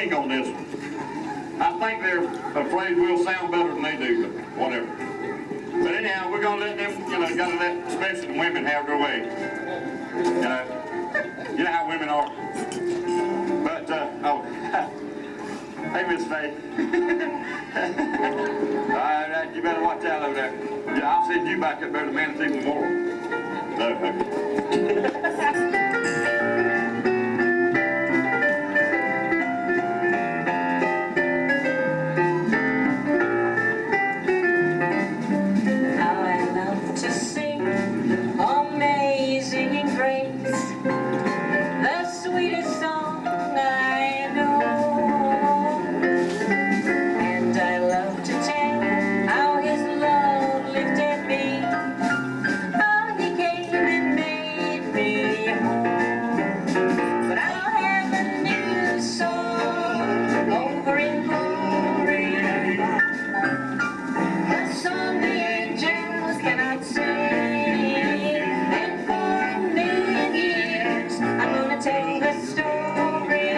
sing on this one. I think they're afraid we'll sound better than they do, but whatever. But anyhow, we're gonna let them, gotta let, especially the women, have their way. You know how women are. But, oh, hey, Miss Faye. All right, you better watch out over there. Yeah, I'll send you back up there to Manatee Memorial. No, okay. Amazing Grace, the sweetest song I know, and I love to tell how His love lifted me, how He came and made me whole. But I'll have a new song over in glory, the song the angels cannot sing. Tell the story.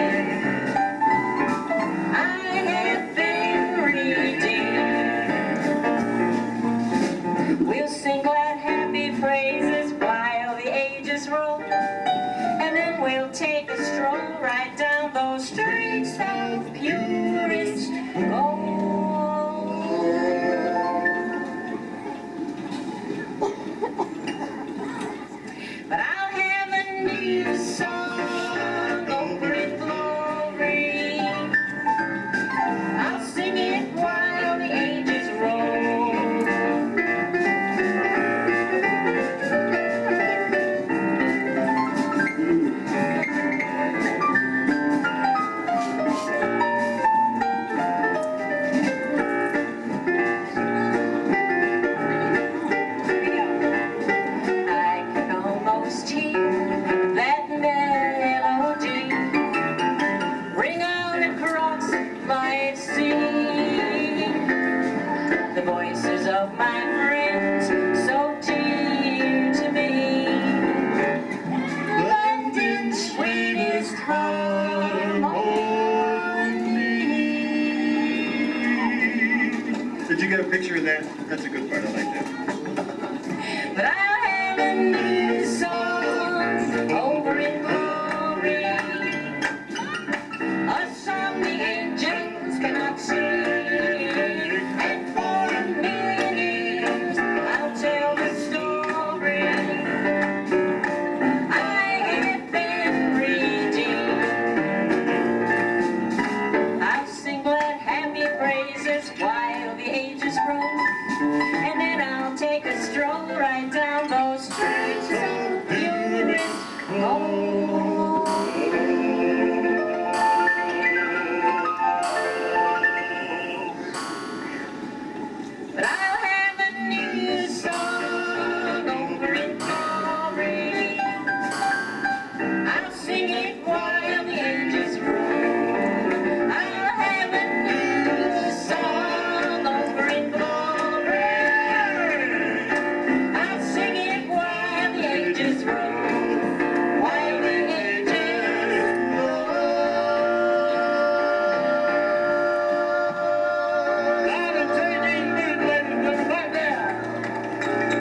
I have been redeemed. We'll sing glad, happy praises while the ages roll, and then we'll take a stroll right down those streets of purest gold. But I'll have a new song. The voices of my friends, so dear to me. London's sweetest harmony. Did you get a picture of that? That's a good part. I like that.